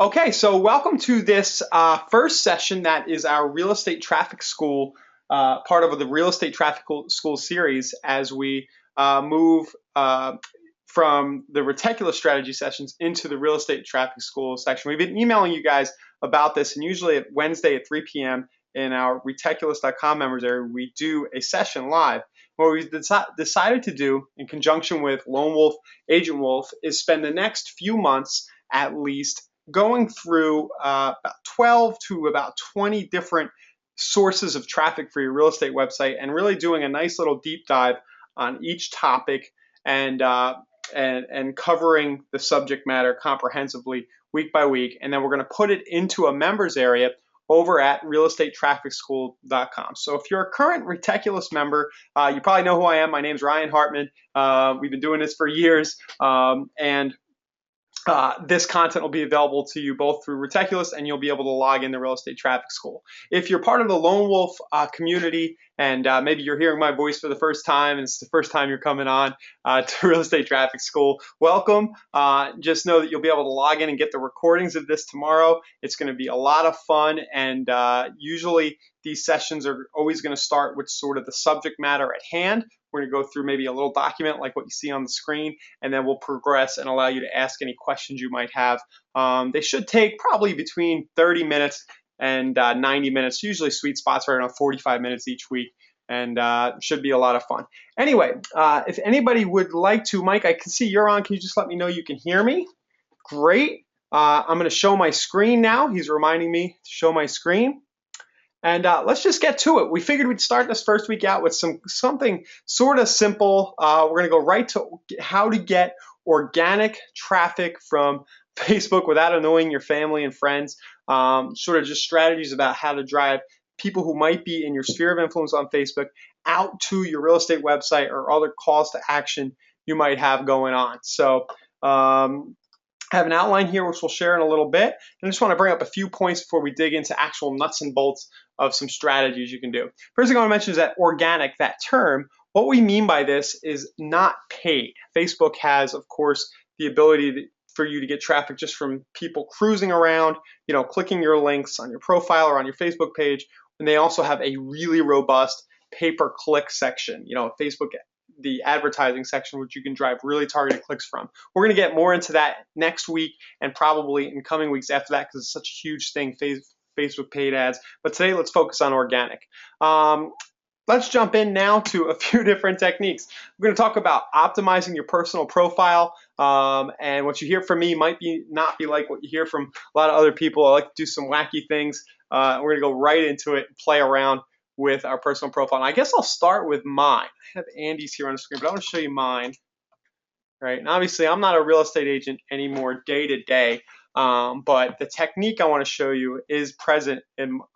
Okay, so welcome to this first session that is our real estate traffic school, part of the real estate traffic school series as we move from the reticulous strategy sessions into the real estate traffic school section. We've been emailing you guys about this, and usually at Wednesday at 3 p.m. in our reticulous.com members area, we do a session live. What we decided to do in conjunction with Lone Wolf, Agent Wolf, is spend the next few months at least going through about 12 to about 20 different sources of traffic for your real estate website and really doing a nice little deep dive on each topic and covering the subject matter comprehensively week by week. And then we're going to put it into a members area over at realestatetrafficschool.com. So if you're a current Reticulous member, you probably know who I am. My name's Ryan Hartman. We've been doing this for years, and this content will be available to you both through Reticulous, and you'll be able to log in the Real Estate Traffic School. If you're part of the Lone Wolf community, and maybe you're hearing my voice for the first time, and it's the first time you're coming on to Real Estate Traffic School, welcome. Just know that you'll be able to log in and get the recordings of this tomorrow. It's going to be a lot of fun, and usually these sessions are always going to start with sort of the subject matter at hand. We're going to go through maybe a little document like what you see on the screen, and then we'll progress and allow you to ask any questions you might have. They should take probably between 30 minutes and 90 minutes, usually sweet spots right around 45 minutes each week, and should be a lot of fun. Anyway, if anybody would like to, Mike, I can see you're on. Can you just let me know you can hear me? Great. I'm going to show my screen now. He's reminding me to show my screen. And let's just get to it. We figured we'd start this first week out with something sort of simple. We're going to go right to how to get organic traffic from Facebook without annoying your family and friends. Sort of just strategies about how to drive people who might be in your sphere of influence on Facebook out to your real estate website or other calls to action you might have going on. So I have an outline here which we'll share in a little bit. And I just want to bring up a few points before we dig into actual nuts and bolts of some strategies you can do. First thing I want to mention is that organic, that term, what we mean by this is not paid. Facebook has, of course, the ability for you to get traffic just from people cruising around, clicking your links on your profile or on your Facebook page. And they also have a really robust pay-per-click section. Facebook, the advertising section, which you can drive really targeted clicks from. We're going to get more into that next week and probably in coming weeks after that because it's such a huge thing, Facebook paid ads. But today, let's focus on organic. Let's jump in now to a few different techniques. We're going to talk about optimizing your personal profile, and what you hear from me might not be like what you hear from a lot of other people. I like to do some wacky things. We're going to go right into it and play around with our personal profile. And I guess I'll start with mine. I have Andy's here on the screen, but I want to show you mine. Right, and obviously I'm not a real estate agent anymore day to day, but the technique I want to show you is present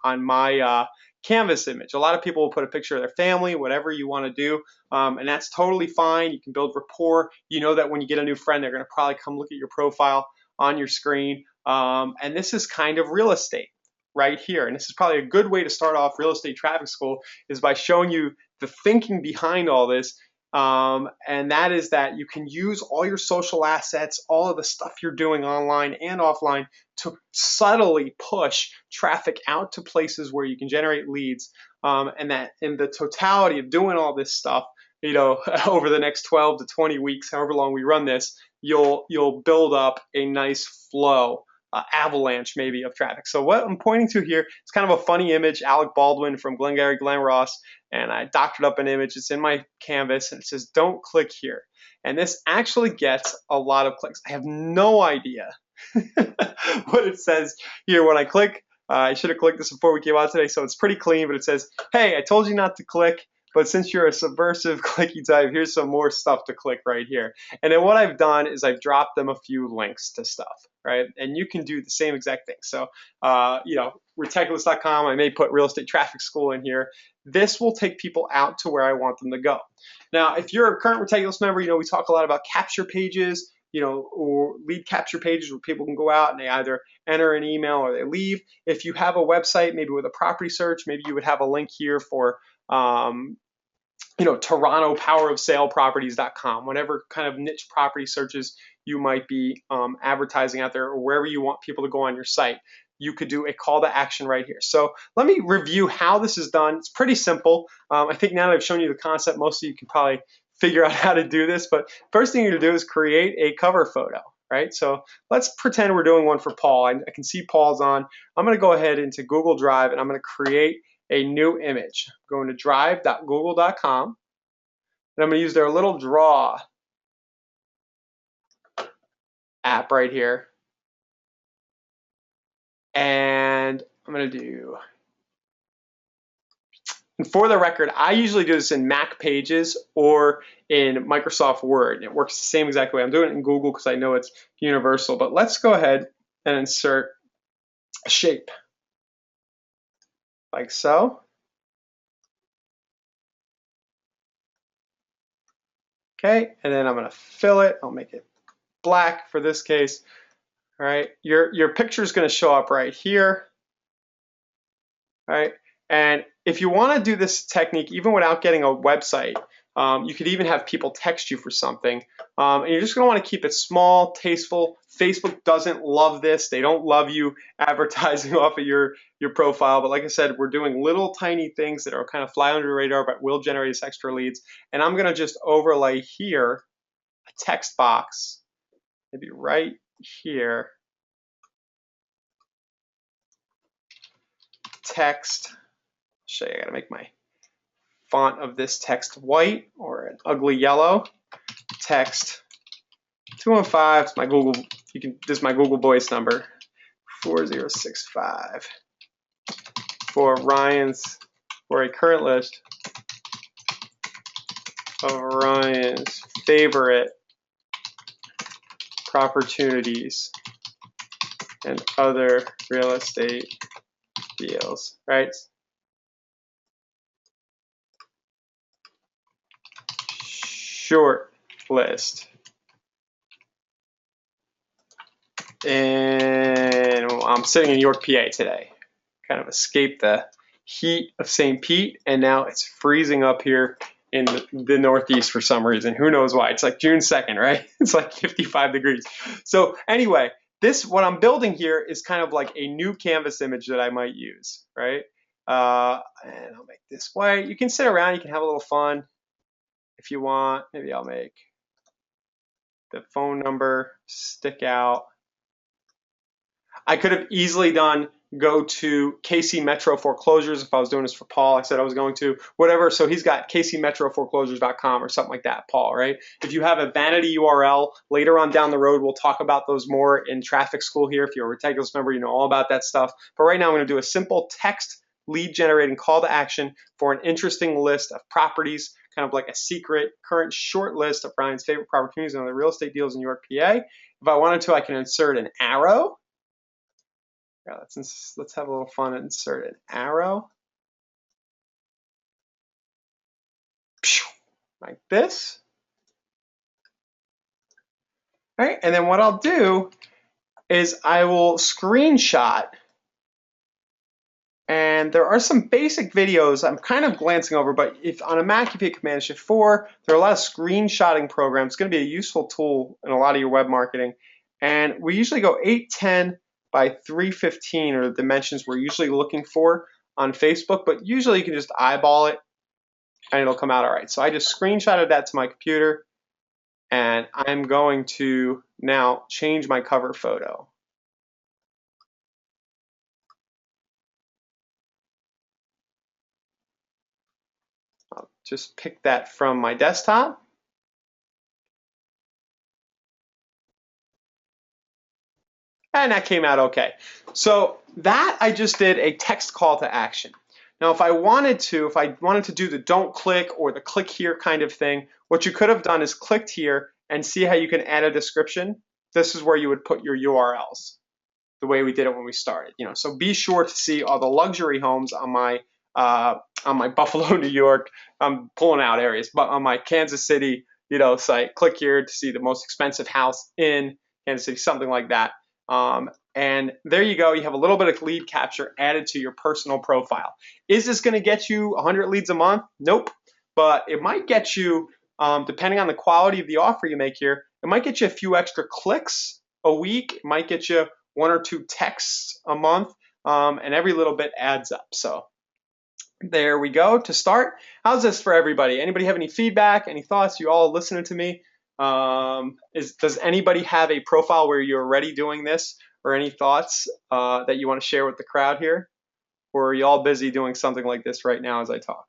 on my Canvas image. A lot of people will put a picture of their family, whatever you want to do, and that's totally fine. You can build rapport. You know that when you get a new friend, they're going to probably come look at your profile on your screen, and this is kind of real estate right here. And this is probably a good way to start off real estate traffic school is by showing you the thinking behind all this. And that is that you can use all your social assets, all of the stuff you're doing online and offline to subtly push traffic out to places where you can generate leads. And that in the totality of doing all this stuff, over the next 12 to 20 weeks, however long we run this, you'll build up a nice flow, avalanche maybe of traffic. So what I'm pointing to here is kind of a funny image, Alec Baldwin from Glengarry Glen Ross, and I doctored up an image. It's in my Canvas, and it says, "Don't click here." And this actually gets a lot of clicks. I have no idea what it says here when I click. I should have clicked this before we came out today, so it's pretty clean, but it says, "Hey, I told you not to click, but since you're a subversive clicky type, here's some more stuff to click right here." And then what I've done is I've dropped them a few links to stuff, right? And you can do the same exact thing. So, Reticulous.com, I may put Real Estate Traffic School in here. This will take people out to where I want them to go. Now, if you're a current Reticulous member, we talk a lot about capture pages, or lead capture pages where people can go out and they either enter an email or they leave. If you have a website, maybe with a property search, maybe you would have a link here for Toronto power of sale properties.com, whatever kind of niche property searches you might be advertising out there, or wherever you want people to go on your site, you could do a call to action right here. So let me review how this is done. It's pretty simple. I think now that I've shown you the concept, most of you can probably figure out how to do this. But first thing you're going to do is create a cover photo, right? So let's pretend we're doing one for Paul. I can see Paul's on. I'm going to go ahead into Google Drive, and I'm going to create a new image. I'm going to drive.google.com, and I'm going to use their little draw app right here. And I'm going to do, and for the record, I usually do this in Mac Pages or in Microsoft Word. It works the same exact way. I'm doing it in Google because I know it's universal. But let's go ahead and insert a shape like so. Okay, and then I'm going to fill it. I'll make it black for this case. All right, your picture is going to show up right here. All right, and if you want to do this technique even without getting a website, you could even have people text you for something, and you're just going to want to keep it small, tasteful. Facebook doesn't love this. They don't love you advertising off of your profile. But like I said, we're doing little tiny things that are kind of fly under the radar, but will generate us extra leads. And I'm going to just overlay here a text box, maybe right here. Text. Show you, I gotta make my font of this text white or an ugly yellow. Text 215. It's my Google. This is my Google Voice number. 4065 for a current list of Ryan's favorite opportunities and other real estate deals, right? Short list. And I'm sitting in York, PA today. Kind of escaped the heat of St. Pete, and now it's freezing up here in the Northeast for some reason. Who knows why? It's like June 2nd, right? It's like 55 degrees. So anyway, what I'm building here is kind of like a new canvas image that I might use, right? And I'll make this white. You can sit around, you can have a little fun if you want. Maybe I'll make the phone number stick out. I could have easily done go to KC Metro Foreclosures if I was doing this for Paul. I said I was going to, whatever. So he's got kcmetroforeclosures.com or something like that, Paul, right? If you have a vanity URL, later on down the road, we'll talk about those more in traffic school here. If you're a Reticulous member, you know all about that stuff. But right now I'm going to do a simple text lead generating call to action for an interesting list of properties, kind of like a secret current short list of Ryan's favorite opportunities and other real estate deals in York, PA. If I wanted to, I can insert an arrow. Yeah, let's have a little fun and insert an arrow. Like this. All right, and then what I'll do is I will screenshot. And there are some basic videos I'm kind of glancing over, but if on a Mac you hit Command-Shift-4, there are a lot of screenshotting programs. It's going to be a useful tool in a lot of your web marketing. And we usually go 810 by 315 are the dimensions we're usually looking for on Facebook, but usually you can just eyeball it and it'll come out all right. So I just screenshotted that to my computer, and I'm going to now change my cover photo. I'll just pick that from my desktop. And that came out okay. So that I just did a text call to action. Now, if I wanted to do the don't click or the click here kind of thing, what you could have done is clicked here and see how you can add a description. This is where you would put your URLs, the way we did it when we started. So be sure to see all the luxury homes on my Buffalo, New York. I'm pulling out areas, but on my Kansas City, site. Click here to see the most expensive house in Kansas City, something like that. And there you go. You have a little bit of lead capture added to your personal profile. Is this going to get you 100 leads a month? Nope. but it might get you, depending on the quality of the offer you make here, it might get you a few extra clicks a week. It might get you 1 or 2 texts a month, and every little bit adds up. So there we go to start. How's this for everybody? Anybody have any feedback, any thoughts? You all listening to me? Does anybody have a profile where you're already doing this, or any thoughts that you want to share with the crowd here? Or are you all busy doing something like this right now as I talk?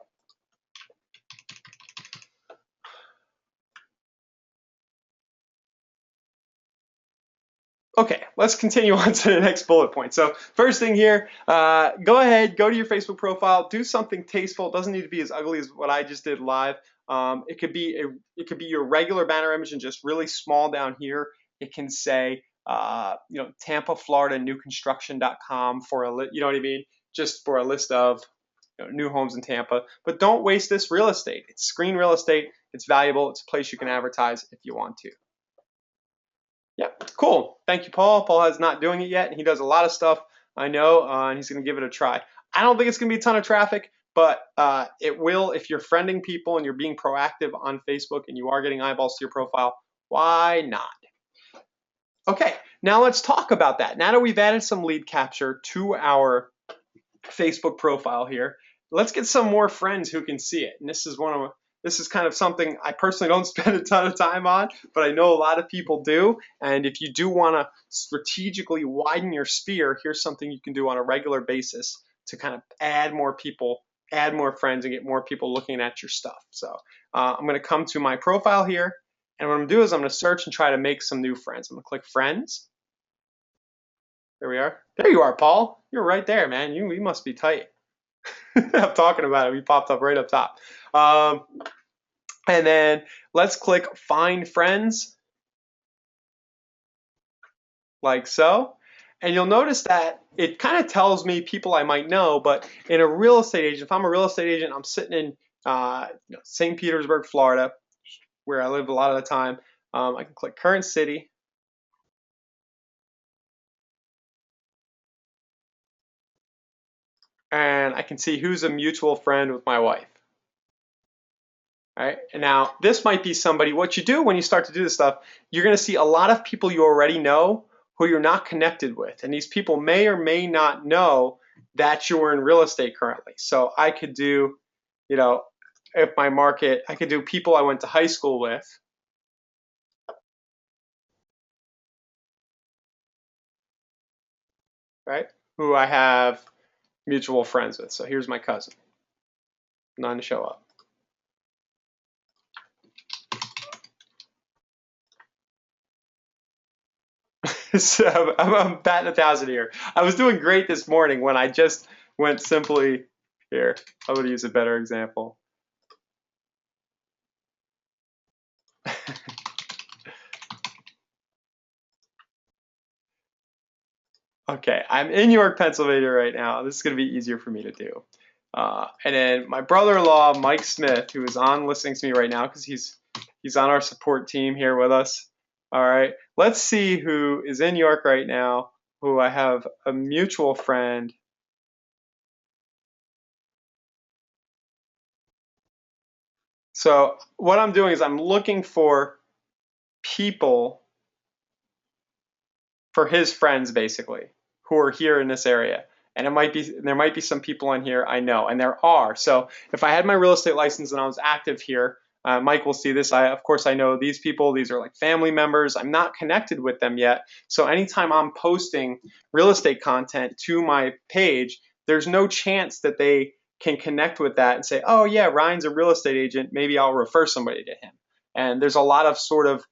Okay, let's continue on to the next bullet point. So first thing here, go ahead, go to your Facebook profile, do something tasteful. It doesn't need to be as ugly as what I just did live. It could be your regular banner image and just really small down here. It can say, Tampa, Florida, newconstruction.com for you know what I mean? Just for a list of new homes in Tampa. But don't waste this real estate. It's screen real estate. It's valuable. It's a place you can advertise if you want to. Yeah, cool. Thank you, Paul. Paul is not doing it yet, and he does a lot of stuff, I know, and he's going to give it a try. I don't think it's going to be a ton of traffic, but it will if you're friending people and you're being proactive on Facebook and you are getting eyeballs to your profile. Why not? Okay, now let's talk about that. Now that we've added some lead capture to our Facebook profile here, let's get some more friends who can see it. And this is kind of something I personally don't spend a ton of time on, but I know a lot of people do. And if you do want to strategically widen your sphere, here's something you can do on a regular basis to kind of add more people, add more friends, and get more people looking at your stuff. So I'm going to come to my profile here. And what I'm going to do is I'm going to search and try to make some new friends. I'm going to click friends. There we are. There you are, Paul. You're right there, man. You must be tight. I'm talking about it. We popped up right up top. And then let's click Find Friends, like so. And you'll notice that it kind of tells me people I might know, but in a real estate agent, if I'm a real estate agent, I'm sitting in St. Petersburg, Florida, where I live a lot of the time. I can click Current City. And I can see who's a mutual friend with my wife. All right, and now this might be somebody, what you do when you start to do this stuff, you're going to see a lot of people you already know who you're not connected with. And these people may or may not know that you're in real estate currently. So I could do, if my market, I could do people I went to high school with. Right, who I have mutual friends with. So here's my cousin. None show up. So I'm batting 1,000 here. I was doing great this morning when I just went simply here. I'm going to use a better example. Okay, I'm in York, Pennsylvania right now. This is going to be easier for me to do. And then my brother-in-law, Mike Smith, who is on listening to me right now because he's on our support team here with us. All right, let's see who is in York right now, who I have a mutual friend. So what I'm doing is I'm looking for people for his friends, basically, who are here in this area. And there might be some people in here I know, and there are. So if I had my real estate license and I was active here, Mike will see this. Of course, I know these people. These are like family members. I'm not connected with them yet. So anytime I'm posting real estate content to my page, there's no chance that they can connect with that and say, oh yeah, Ryan's a real estate agent. Maybe I'll refer somebody to him. And there's a lot of sort of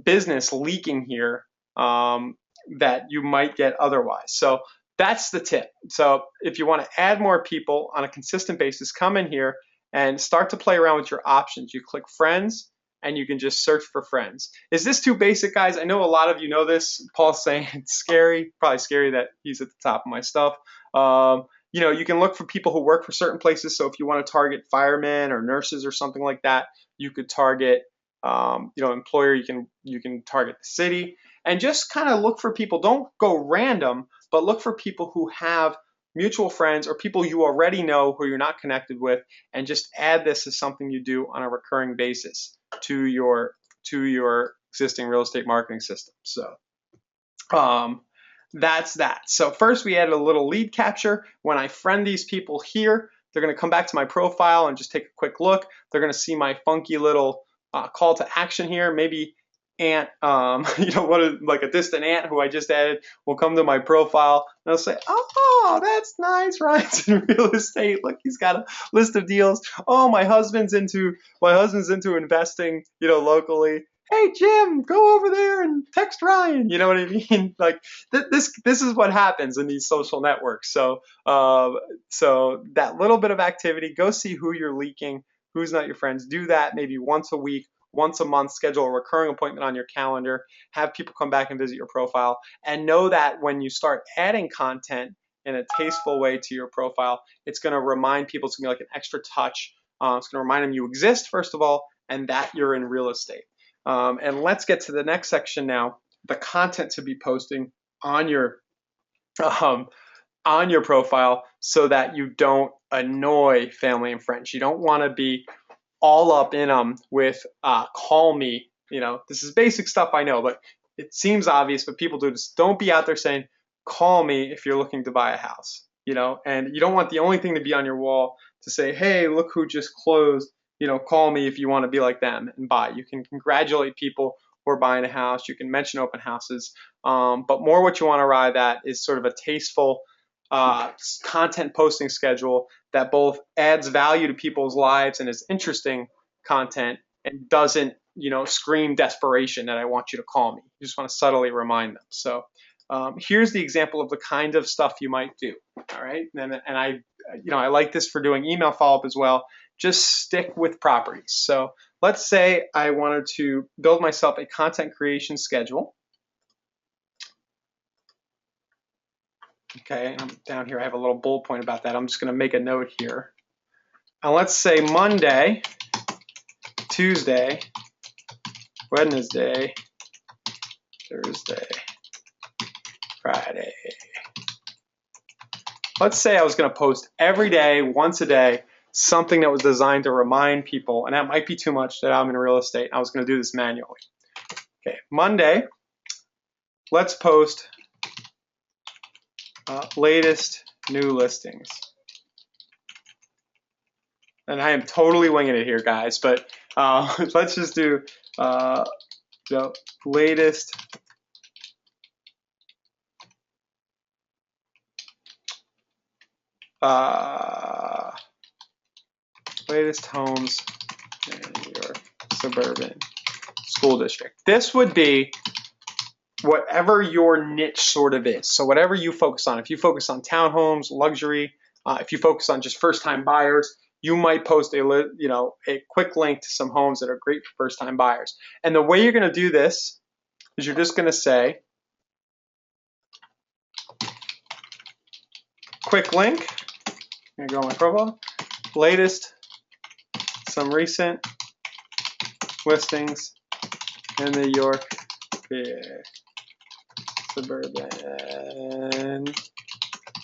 business leaking here that you might get otherwise. So that's the tip. So if you want to add more people on a consistent basis, come in here and start to play around with your options. You click friends and you can just search for friends. Is this too basic, guys? I know a lot of you know this. Paul's saying it's scary, probably scary that he's at the top of my stuff. You can look for people who work for certain places. So if you want to target firemen or nurses or something like that, you could target employer. You can target the city and just kind of look for people. Don't go random, but look for people who have mutual friends or people you already know who you're not connected with, and just add this as something you do on a recurring basis to your existing real estate marketing system. So that's that. So first we added a little lead capture. When I friend these people here, they're going to come back to my profile and just take a quick look. They're going to see my funky little call to action here. Maybe aunt, like a distant aunt who I just added will come to my profile and they'll say, "Oh, that's nice, Ryan's in real estate. Look, he's got a list of deals. Oh, my husband's into investing, locally. Hey, Jim, go over there and text Ryan." You know what I mean? Like this is what happens in these social networks. So that little bit of activity, go see who you're leaking, who's not your friends. Do that maybe once a week, once a month. Schedule a recurring appointment on your calendar. Have people come back and visit your profile. And know that when you start adding content in a tasteful way to your profile, it's going to remind people. It's going to be like an extra touch. It's going to remind them you exist, first of all, and that you're in real estate. And let's get to the next section now, the content to be posting on your profile so that you don't annoy family and friends. You don't want to be all up in them with call me. This is basic stuff, I know, but it seems obvious, but people do this. Don't be out there saying call me if you're looking to buy a house, and you don't want the only thing to be on your wall to say, hey, look who just closed, call me if you want to be like them and buy. You can congratulate people who are buying a house. You can mention open houses, but more what you want to arrive at is sort of a tasteful content posting schedule that both adds value to people's lives and is interesting content and doesn't, scream desperation that I want you to call me. You just want to subtly remind them. So here's the example of the kind of stuff you might do. All right. And I like this for doing email follow-up as well. Just stick with properties. So let's say I wanted to build myself a content creation schedule. Okay, I'm down here. I have a little bullet point about that. I'm just going to make a note here. And let's say Monday, Tuesday, Wednesday, Thursday, Friday. Let's say I was going to post every day, once a day, something that was designed to remind people, and that might be too much, that I'm in real estate. I was going to do this manually. Okay, Monday, let's post latest new listings. And I am totally winging it here, guys, but let's just do the latest latest homes in your suburban school district. This would be whatever your niche sort of is. So whatever you focus on. If you focus on townhomes, luxury, if you focus on just first-time buyers, you might post a quick link to some homes that are great for first-time buyers. And the way you're going to do this is you're just going to say, quick link, I'm going to go on my profile, latest, some recent listings in the York suburban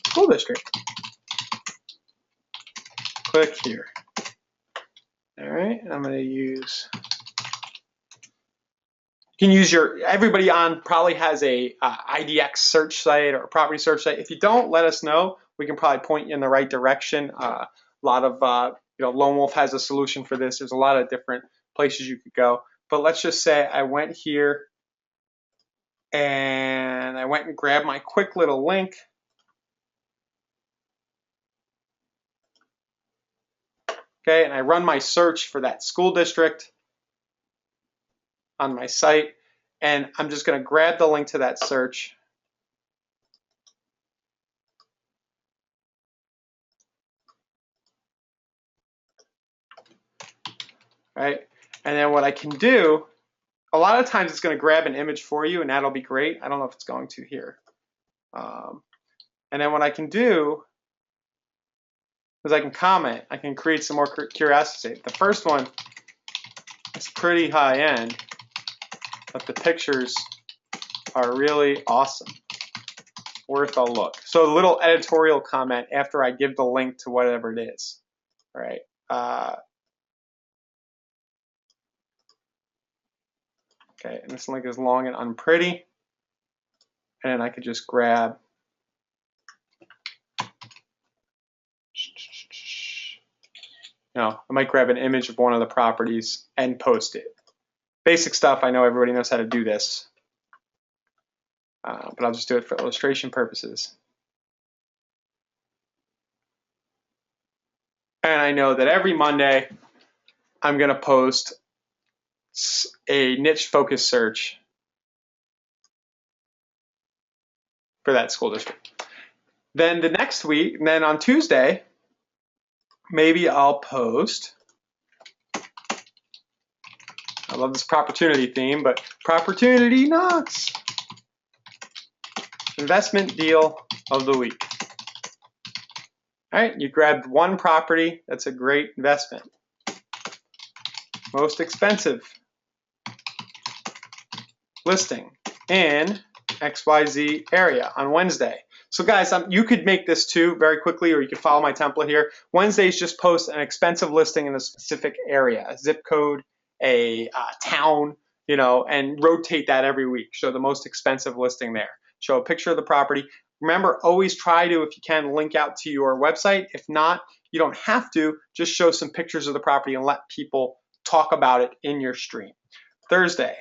school district. Click here. All right, I'm going to use. You can use everybody on probably has a IDX search site or a property search site. If you don't, let us know. We can probably point you in the right direction. A lot of, Lone Wolf has a solution for this. There's a lot of different places you could go. But let's just say I went here and I went and grabbed my quick little link. Okay, and I run my search for that school district on my site, and I'm just going to grab the link to that search. Right, and then what I can do, a lot of times it's going to grab an image for you, and that'll be great. I don't know if it's going to here. And then what I can do is I can comment. I can create some more curiosity. The first one is pretty high end, but the pictures are really awesome. worth a look. So the little editorial comment after I give the link to whatever it is. All right. Okay, and this link is long and unpretty. And I could just grab I might grab an image of one of the properties and post it. Basic stuff, I know everybody knows how to do this, but I'll just do it for illustration purposes. And I know that every Monday I'm going to post a niche focus search for that school district. Then the next week, then on Tuesday, maybe I'll post, I love this Propertunity theme, but Propertunity Knox, investment deal of the week. All right, you grabbed one property, that's a great investment. Most expensive listing in XYZ area on Wednesday. So guys, you could make this too very quickly, or you could follow my template here. Wednesdays, just post an expensive listing in a specific area, a zip code, a town, and rotate that every week. Show the most expensive listing there. Show a picture of the property. Remember, always try to, if you can, link out to your website. If not, you don't have to. Just show some pictures of the property and let people talk about it in your stream. Thursday,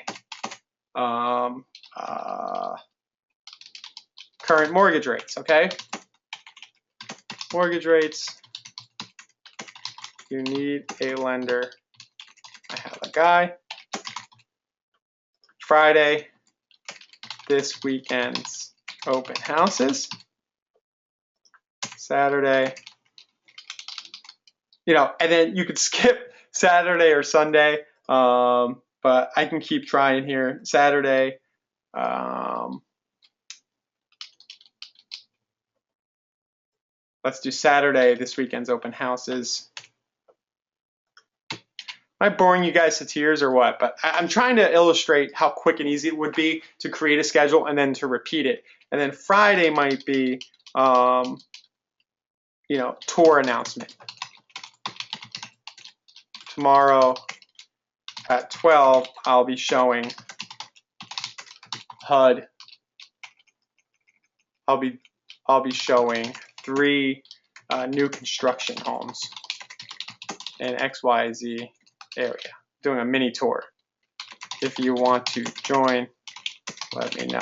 current mortgage rates, okay? Mortgage rates, you need a lender. I have a guy. Friday, this weekend's open houses. Saturday, and then you could skip Saturday or Sunday, but I can keep trying here. Saturday, let's do Saturday, this weekend's open houses. Am I boring you guys to tears or what? But I'm trying to illustrate how quick and easy it would be to create a schedule and then to repeat it. And then Friday might be, tour announcement. Tomorrow at 12, I'll be showing HUD. I'll be showing 3 new construction homes in XYZ area, doing a mini tour. If you want to join, let me know.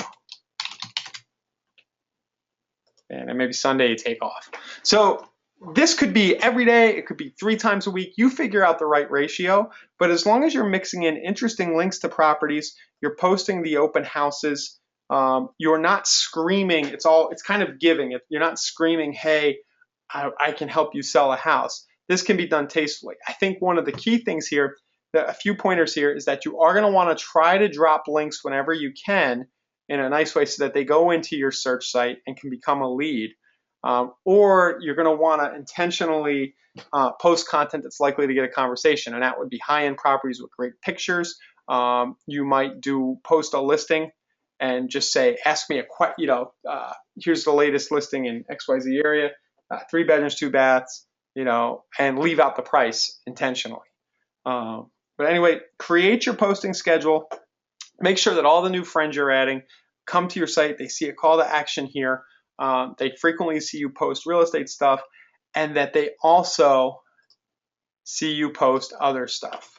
And then maybe Sunday you take off. So this could be every day, it could be 3 times a week. You figure out the right ratio, but as long as you're mixing in interesting links to properties, you're posting the open houses, you're not screaming, it's kind of giving. You're not screaming, hey, I can help you sell a house. This can be done tastefully. I think one of the key things here, a few pointers here, is that you are going to want to try to drop links whenever you can in a nice way so that they go into your search site and can become a lead. Or you're going to want to intentionally post content that's likely to get a conversation, and that would be high-end properties with great pictures. You might post a listing and just say, ask me here's the latest listing in XYZ area, 3 bedrooms, 2 baths, and leave out the price intentionally. But anyway, create your posting schedule. Make sure that all the new friends you're adding come to your site. They see a call to action here. They frequently see you post real estate stuff, and that they also see you post other stuff.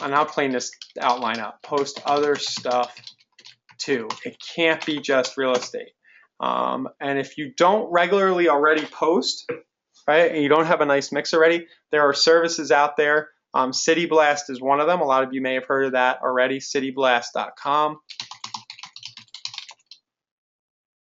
And I'll clean this outline up. Post other stuff too. It can't be just real estate. And if you don't regularly already post, right, and you don't have a nice mix already, there are services out there. City Blast is one of them. A lot of you may have heard of that already. Cityblast.com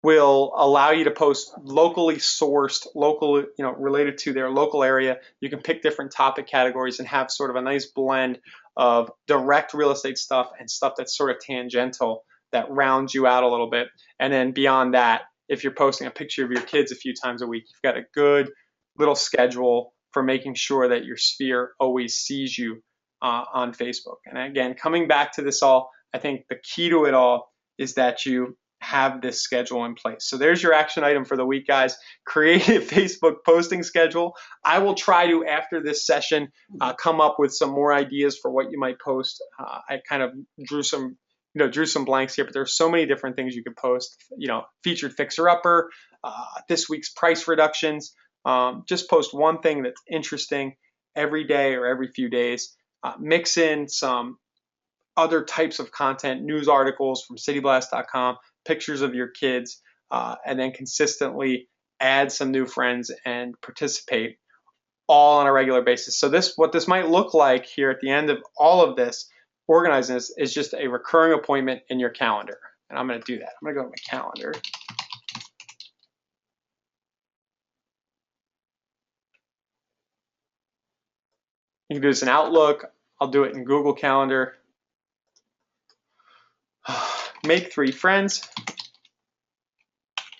will allow you to post locally sourced, related to their local area. You can pick different topic categories and have sort of a nice blend of direct real estate stuff and stuff that's sort of tangential that rounds you out a little bit. And then beyond that, if you're posting a picture of your kids a few times a week, you've got a good little schedule for making sure that your sphere always sees you on Facebook. And again, coming back to this all, I think the key to it all is that you have this schedule in place. So there's your action item for the week, guys. Create a Facebook posting schedule. I will try to, after this session, come up with some more ideas for what you might post. I kind of drew some blanks here, but there's so many different things you could post. Featured fixer-upper, this week's price reductions. Just post one thing that's interesting every day or every few days. Mix in some other types of content, news articles from cityblast.com, pictures of your kids, and then consistently add some new friends and participate all on a regular basis. So what this might look like here at the end of all of this, organizing this, is just a recurring appointment in your calendar. And I'm going to do that. I'm going to go to my calendar. You can do this in Outlook. I'll do it in Google Calendar. Make 3 friends.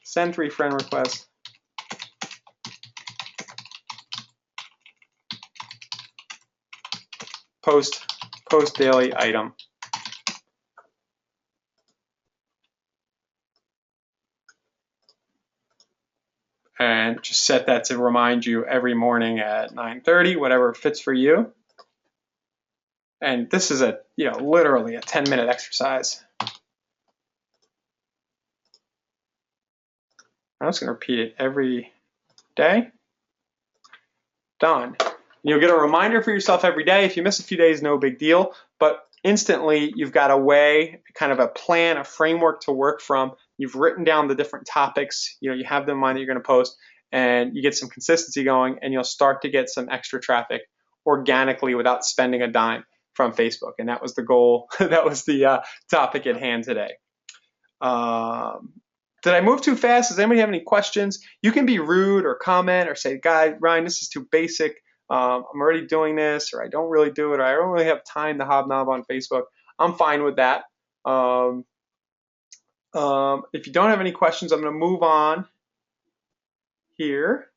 Send 3 friend requests. Post daily item. And just set that to remind you every morning at 9:30, whatever fits for you. And this is literally a 10-minute exercise. I'm just going to repeat it every day. Done. You'll get a reminder for yourself every day. If you miss a few days, no big deal. But instantly, you've got a way, kind of a plan, a framework to work from. You've written down the different topics. You have them in mind that you're going to post, and you get some consistency going, and you'll start to get some extra traffic organically without spending a dime from Facebook. And that was the goal. That was the topic at hand today. Did I move too fast? Does anybody have any questions? You can be rude or comment or say, "Guy, Ryan, this is too basic. I'm already doing this," or "I don't really do it," or "I don't really have time to hobnob on Facebook." I'm fine with that. If you don't have any questions, I'm going to move on here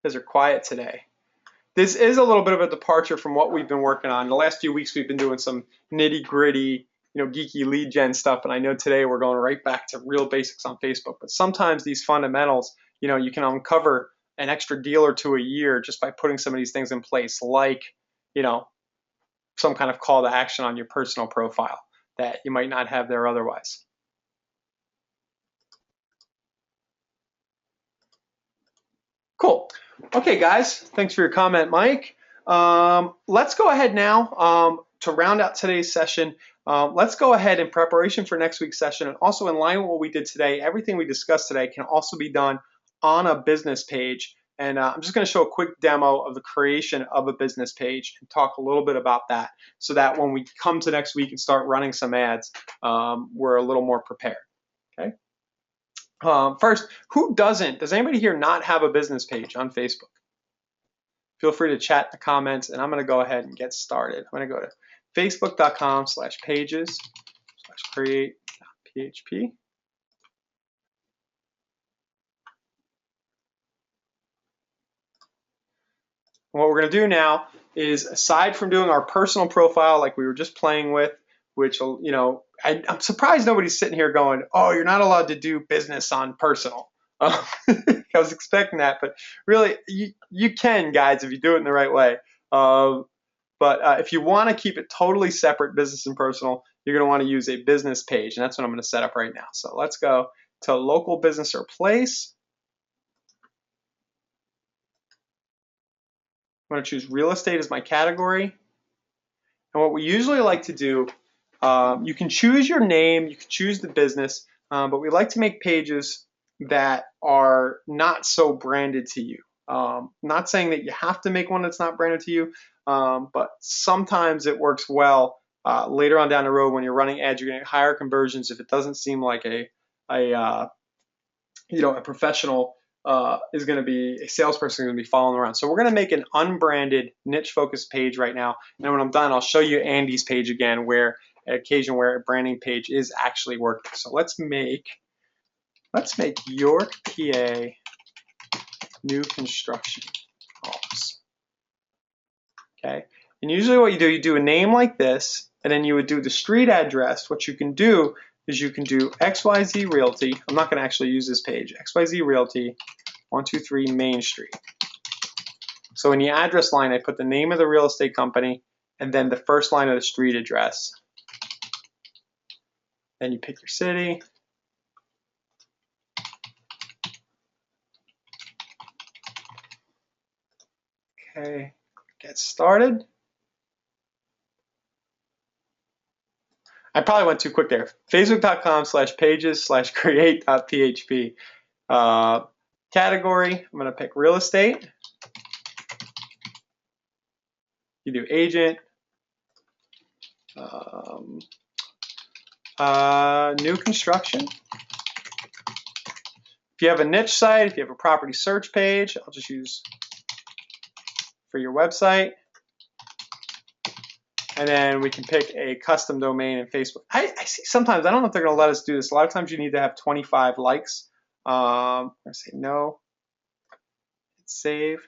because they're quiet today. This is a little bit of a departure from what we've been working on. The last few weeks, we've been doing some nitty-gritty, geeky lead gen stuff, and I know today we're going right back to real basics on Facebook. But sometimes these fundamentals, you can uncover an extra deal or two a year just by putting some of these things in place, like, some kind of call to action on your personal profile that you might not have there otherwise. Cool. Okay, guys, thanks for your comment, Mike. Let's go ahead now to round out today's session. Let's go ahead in preparation for next week's session, and also in line with what we did today. Everything we discussed today can also be done on a business page. And I'm just going to show a quick demo of the creation of a business page and talk a little bit about that, so that when we come to next week and start running some ads, we're a little more prepared. Okay. First, does anybody here not have a business page on Facebook? Feel free to chat in the comments, and I'm going to go ahead and get started. I'm going to go to facebook.com/pages/create.php. What we're going to do now is, aside from doing our personal profile like we were just playing with, which, I'm surprised nobody's sitting here going, "Oh, you're not allowed to do business on personal." I was expecting that, but really, you can, guys, if you do it in the right way. But if you want to keep it totally separate, business and personal, you're going to want to use a business page, and that's what I'm going to set up right now. So let's go to local business or place. I'm going to choose real estate as my category. And what we usually like to do, you can choose your name, you can choose the business, but we like to make pages that are not so branded to you. Not saying that you have to make one that's not branded to you, but sometimes it works well later on down the road when you're running ads. You're getting higher conversions if it doesn't seem like a professional is going to be a salesperson going to be following around. So we're going to make an unbranded niche focused page right now. And when I'm done, I'll show you Andy's page again, where an occasion where a branding page is actually working. So let's make York, PA, new construction homes. Okay. And usually what you do a name like this, and then you would do the street address. What you can do is you can do XYZ Realty. I'm not going to actually use this page. XYZ Realty, 123 Main Street. So in the address line, I put the name of the real estate company and then the first line of the street address. Then you pick your city. Okay, get started. I probably went too quick there. Facebook.com/pages/create.php. Category, I'm going to pick real estate. You do agent. New construction. If you have a niche site, if you have a property search page, I'll just use for your website. And then we can pick a custom domain in Facebook. I see sometimes, I don't know if they're going to let us do this. A lot of times you need to have 25 likes. I'm going to say no. Save.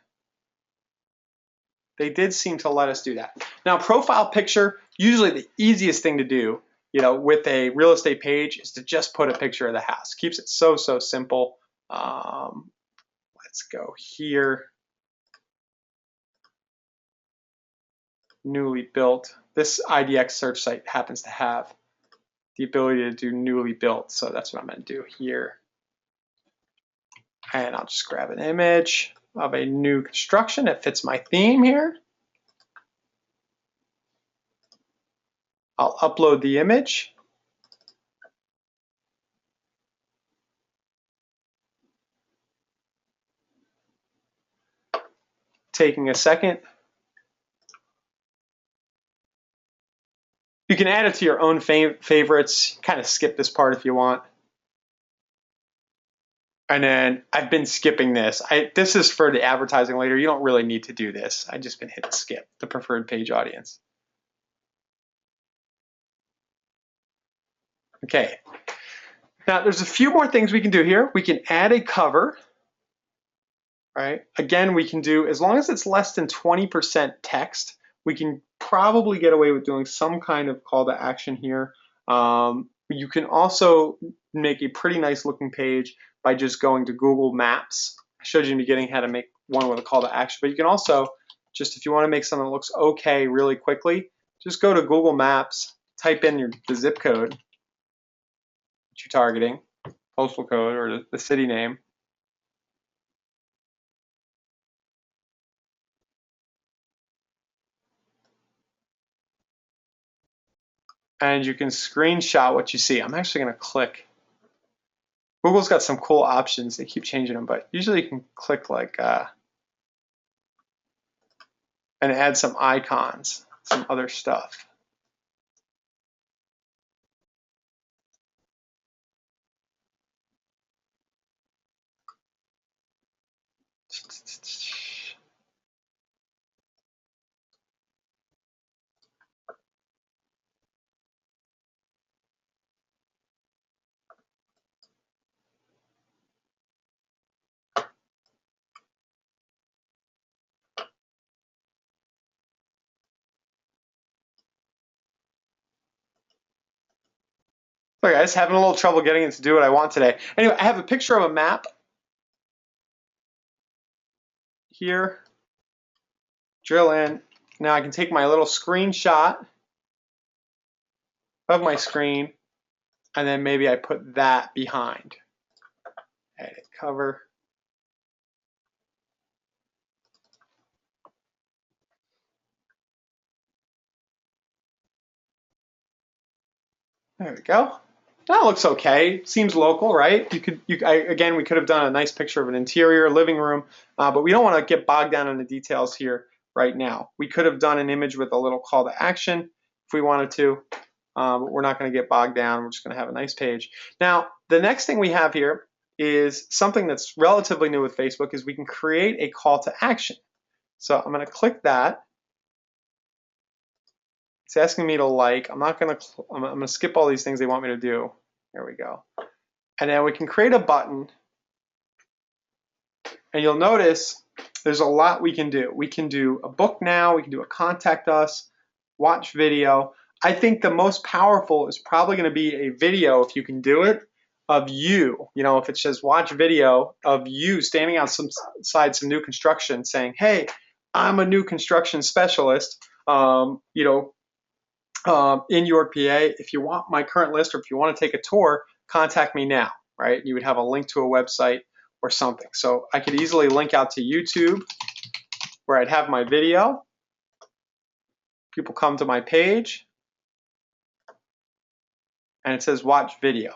They did seem to let us do that. Now, profile picture, usually the easiest thing to do, with a real estate page is to just put a picture of the house. Keeps it so simple. Let's go here. Newly built. This IDX search site happens to have the ability to do newly built, so that's what I'm going to do here. And I'll just grab an image of a new construction that fits my theme here. I'll upload the image. Taking a second. You can add it to your own favorites. Kind of skip this part if you want. And then I've been skipping this. This is for the advertising later. You don't really need to do this. I've just been hitting skip, the preferred page audience. Okay. Now there's a few more things we can do here. We can add a cover. Right? Again, we can do, as long as it's less than 20% text, we can probably get away with doing some kind of call to action here. You can also make a pretty nice looking page by just going to Google Maps. I showed you in the beginning how to make one with a call to action, but you can also, just if you want to make something that looks okay really quickly, just go to Google Maps, type in the zip code that you're targeting, postal code or the city name. And you can screenshot what you see. I'm actually going to click. Google's got some cool options. They keep changing them, but usually you can click like and add some icons, some other stuff. Look, guys, having a little trouble getting it to do what I want today. Anyway, I have a picture of a map here. Drill in. Now I can take my little screenshot of my screen, and then maybe I put that behind. Edit cover. There we go. That looks okay. Seems local, right? Again, we could have done a nice picture of an interior living room, but we don't want to get bogged down in the details here right now. We could have done an image with a little call to action if we wanted to, but we're not going to get bogged down. We're just going to have a nice page. Now, the next thing we have here is something that's relatively new with Facebook, is we can create a call to action. So I'm going to click that. It's asking me to like. I'm going to skip all these things they want me to do. There we go. And then we can create a button. And you'll notice there's a lot we can do. We can do a book now. We can do a contact us, watch video. I think the most powerful is probably going to be a video, if you can do it, of you. You know, if it says watch video of you standing outside some new construction saying, hey, I'm a new construction specialist, in York, PA. If you want my current list or if you want to take a tour, contact me now, right? You would have a link to a website or something. So I could easily link out to YouTube where I'd have my video. People come to my page and it says watch video.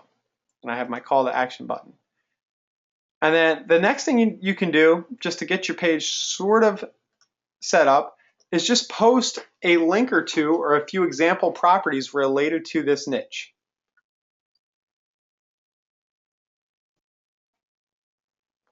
And I have my call to action button. And then the next thing you can do just to get your page sort of set up is just post a link or two or a few example properties related to this niche.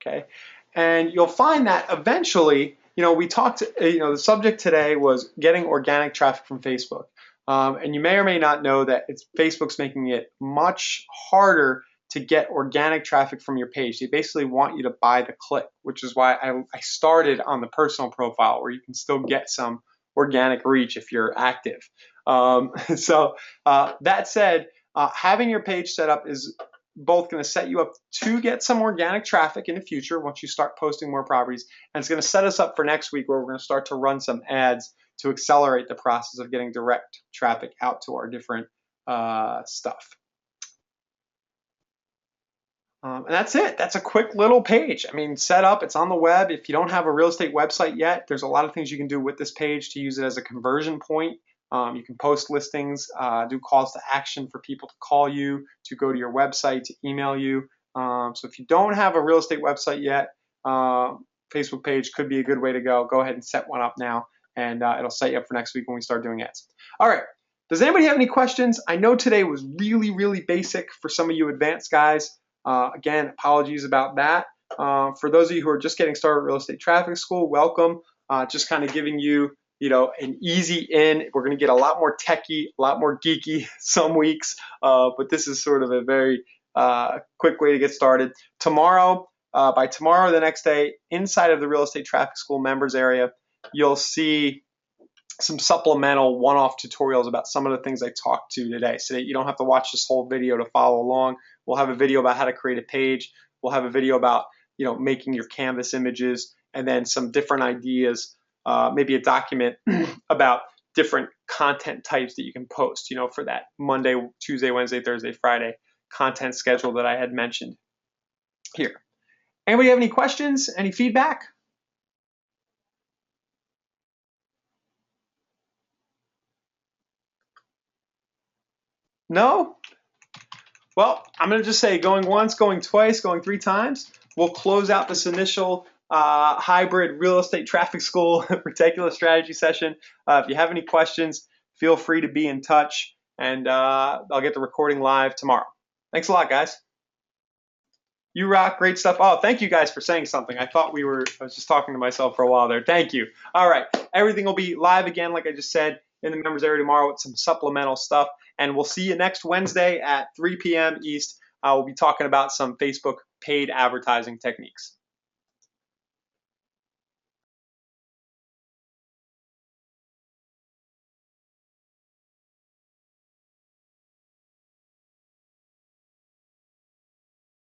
Okay, and you'll find that eventually, we talked, the subject today was getting organic traffic from Facebook. And you may or may not know that Facebook's making it much harder to get organic traffic from your page. They basically want you to buy the click, which is why I started on the personal profile where you can still get some organic reach if you're active. That said, having your page set up is both going to set you up to get some organic traffic in the future once you start posting more properties, and it's going to set us up for next week where we're going to start to run some ads to accelerate the process of getting direct traffic out to our different stuff. And that's it. That's a quick little page. I mean, set up, it's on the web. If you don't have a real estate website yet, there's a lot of things you can do with this page to use it as a conversion point. You can post listings, do calls to action for people to call you, to go to your website, to email you. So if you don't have a real estate website yet, Facebook page could be a good way to go. Go ahead and set one up now, and it'll set you up for next week when we start doing ads. All right. Does anybody have any questions? I know today was really, really basic for some of you advanced guys. Again, apologies about that. For those of you who are just getting started at Real Estate Traffic School, welcome. Just kind of giving you, an easy in. We're going to get a lot more techie, a lot more geeky some weeks, but this is sort of a very quick way to get started. Tomorrow, by tomorrow, the next day, inside of the Real Estate Traffic School members area, you'll see some supplemental one-off tutorials about some of the things I talked to today, so that you don't have to watch this whole video to follow along. We'll have a video about how to create a page. We'll have a video about, making your Canvas images, and then some different ideas, maybe a document about different content types that you can post, for that Monday, Tuesday, Wednesday, Thursday, Friday content schedule that I had mentioned here. Anybody have any questions, any feedback? No? Well, I'm going to just say going once, going twice, going 3 times. We'll close out this initial hybrid real estate traffic school particular strategy session. If you have any questions, feel free to be in touch, and I'll get the recording live tomorrow. Thanks a lot, guys. You rock. Great stuff. Oh, thank you guys for saying something. I was just talking to myself for a while there. Thank you. All right. Everything will be live again, like I just said, in the members area tomorrow with some supplemental stuff. And we'll see you next Wednesday at 3 p.m. East. We'll be talking about some Facebook paid advertising techniques.